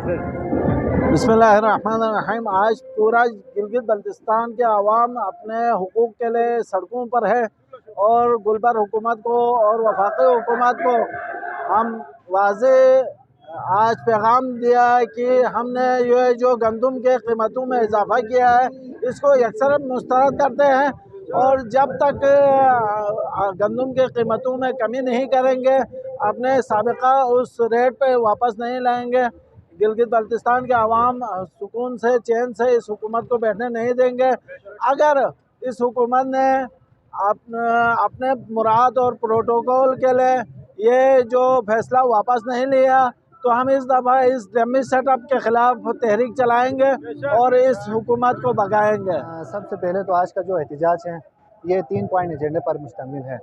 बिस्मिल्लाहिर्रहमानिर्रहीम। आज पूरा गिलगित बल्तिस्तान के अवाम अपने हुकूक के लिए सड़कों पर है और गुलबर हुकूमत को और वफाकी हुकूमत को हम वाज़े आज पैगाम दिया है कि हमने ये जो गंदम के कीमतों में इजाफ़ा किया है इसको यकसर मुस्तरद करते हैं और जब तक गंदम के कीमतों में कमी नहीं करेंगे अपने साबिक़ा उस रेट पे वापस नहीं लाएंगे। गिलगित बल्तिस्तान के अवाम सुकून से चैन से इस हुकूमत को बैठने नहीं देंगे। अगर इस हुकूमत ने अपने मुराद और प्रोटोकॉल के लिए ये जो फैसला वापस नहीं लिया तो हम इस दफ़ा इस डमी सेटअप के ख़िलाफ़ तहरीक चलाएंगे और इस हुकूमत को भगाएंगे। सबसे पहले तो आज का जो एहतजाज है ये 3 पॉइंट एजेंडे पर मुश्तमिल है।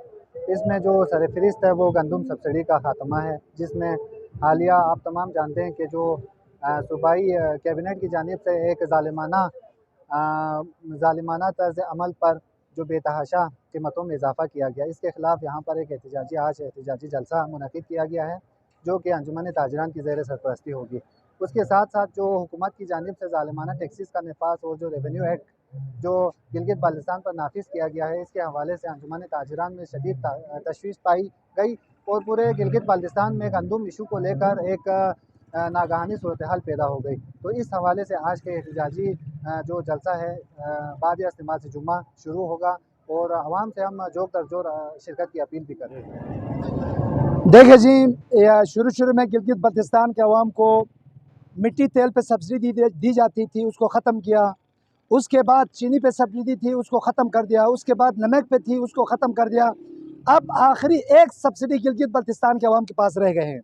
इसमें जो सरफ़हरिस्त है वो गंदम सब्सिडी का ख़ात्मा है, जिसमें हालिया आप तमाम जानते हैं कि जो सूबाई कैबिनेट की जानिब से एक ज़ालिमाना तर्ज़ अमल पर जो बेतहाशा कीमतों में इजाफ़ा किया गया, इसके ख़िलाफ़ यहाँ पर एक एहतजाजी जलसा मुनक़िद किया गया है जो कि अंजुमन ताजरान की ज़ेर सरपरस्ती होगी। उसके साथ साथ जो हुकूमत की जानिब से ज़ालिमाना टैक्सेस का नफाज और जो रेवेन्यू एक्ट जो गिलगित बाल्तिस्तान पर नाफिज किया गया है, इसके हवाले से अंजुमन ताजरान में शदीद तशवीश पाई गई और पूरे गिलगित बाल्तिस्तान में गंदम इशू को लेकर एक नागहानी सूरत हाल पैदा हो गई। तो इस हवाले से आज के एहतजाजी जो जलसा है बाद इस्तेमाल से जुम्मा शुरू होगा और आवाम से हम जोर दर जोर शिरकत की अपील भी कर रहे हैं। देखिए जी, शुरू में गिलगित बल्तिस्तान के अवाम को मिट्टी तेल पे सब्सिडी दी जाती थी, उसको ख़त्म किया। उसके बाद चीनी पे सब्सिडी थी, उसको ख़त्म कर दिया। उसके बाद नमक पे थी, उसको ख़त्म कर दिया। अब आखिरी एक सब्सिडी गिलगित बल्तिस्तान के अवाम के पास रह गए हैं।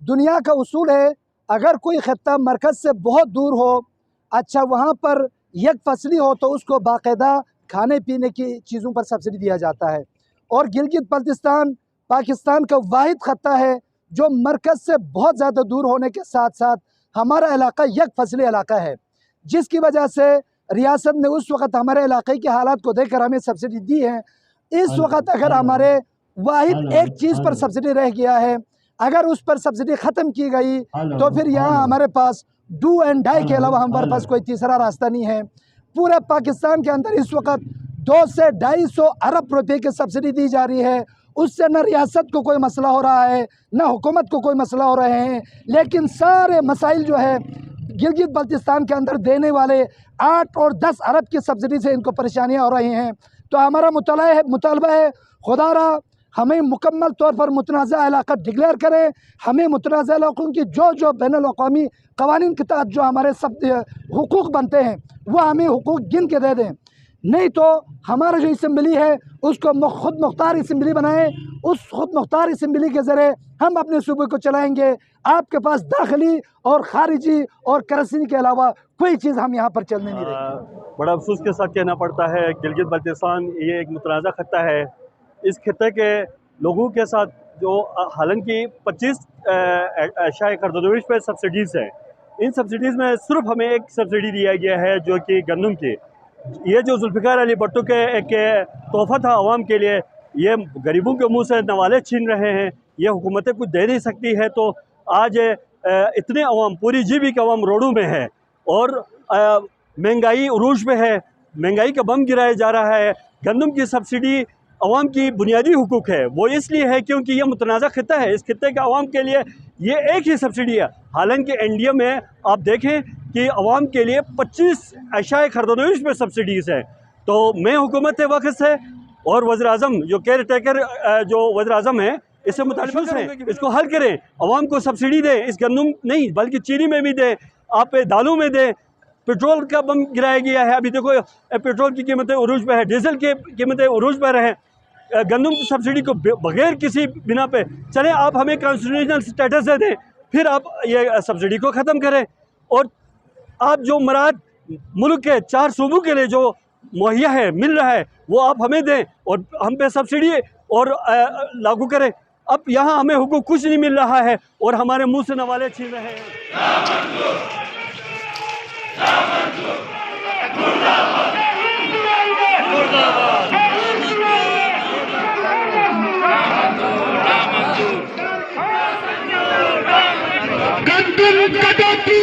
दुनिया का उसूल है अगर कोई ख़त्ता मरकज़ से बहुत दूर हो, अच्छा वहाँ पर एक फसली हो तो उसको बाकायदा खाने पीने की चीज़ों पर सब्सिडी दिया जाता है। और गिलगित बल्तिस्तान पाकिस्तान का वाहिद ख़त्ता है जो मरकज़ से बहुत ज़्यादा दूर होने के साथ साथ हमारा इलाका एक फसली इलाका है, जिसकी वजह से रियासत ने उस वक़्त हमारे इलाके के हालात को देखकर हमें सब्सिडी दी है। इस वक़्त अगर हमारे वाहिद एक चीज़ पर सब्सिडी रह गया है, अगर उस पर सब्सिडी ख़त्म की गई तो फिर यहाँ हमारे पास डू एंड डाई के अलावा हमारे पास कोई तीसरा रास्ता नहीं है। पूरे पाकिस्तान के अंदर इस वक्त 200 से 250 अरब रुपये की सब्सिडी दी जा रही है। उससे न रियासत को कोई मसला हो रहा है, न हुकूमत को कोई मसला हो रहे हैं, लेकिन सारे मसाइल जो है गिलगित बल्तिस्तान के अंदर देने वाले 8 और 10 अरब की सब्सिडी से इनको परेशानियाँ हो रही हैं। तो हमारा मुतालबा है खुदारा हमें मुकम्मल तौर पर मुतनाज़ा इलाका डिक्लेयर करें। हमें मुतनाज़ा इलाकों की जो बैनुल-अक़वामी क़वानीन के तहत जो हमारे सब हुकूक़ बनते हैं वह हमें हुकूक़ गिन के दे दें, नहीं तो हमारा जो असम्बली है उसको खुद मुख्तार असम्बली बनाएं। उस खुद मुख्तार असम्बली के ज़रिए हम अपने सूबे को चलाएँगे। आपके पास दाखिली और ख़ारिजी और करंसी के अलावा कोई चीज़ हम यहाँ पर चलने नहीं देंगे। बड़ा अफसोस के साथ कहना पड़ता है गिलगित बल्तिस्तान ये एक मुतनाज़ा खत्ता है। इस खत्ते के लोगों के साथ जो हालांकि 25 अशाए खरदनोश पर सब्सिडीज़ हैं, इन सब्सिडीज़ में सिर्फ हमें एक सब्सिडी दिया गया है जो कि गंदम की। ये जो जुल्फ़िकार अली भुट्टो के एक तोहफ़ा था आवाम के लिए, ये गरीबों के मुंह से नवाले छीन रहे हैं। ये हुकूमतें कुछ दे नहीं सकती है तो आज इतने अवाम पूरी जीबी के अवाम रोडों में है और महंगाई उरूज पे है, महंगाई का बम गिराया जा रहा है। गंदम की सब्सिडी अवाम की बुनियादी हुकूक है, वो इसलिए है क्योंकि ये मुतनाज़ा खित्ता है। इस खित्ते के अवाम के लिए ये एक ही सब्सिडी है। हालांकि इंडिया में आप देखें कि अवाम के लिए 25 अशाए खरदनोश में सब्सिडीज़ हैं। तो मैं हुकूमत वक्त से और वज़ीर-ए-आज़म जो केयर टेकर जो वज़ीर-ए-आज़म है इससे मुताल्लिक़ हैं, इसको हल करें, अवाम को सब्सिडी दें। इस गंदम नहीं बल्कि चीनी में भी दें, आप दालों में दें। पेट्रोल का बम गिराया गया है, अभी देखो पेट्रोल की कीमतें उरूज पर है, डीजल की कीमतें उरूज पर हैं। गंदम की सब्सिडी को बगैर किसी बिना पे चले आप हमें कॉन्स्टिट्यूशनल स्टेटस दे दें, फिर आप ये सब्सिडी को ख़त्म करें। और आप जो मराद मुल्क के 4 सूबों के लिए जो मुहैया है मिल रहा है वो आप हमें दें और हम पे सब्सिडी और लागू करें। अब यहाँ हमें हुकूक कुछ नहीं मिल रहा है और हमारे मुंह से नवाले छीन रहे हैं। गंदम कटौती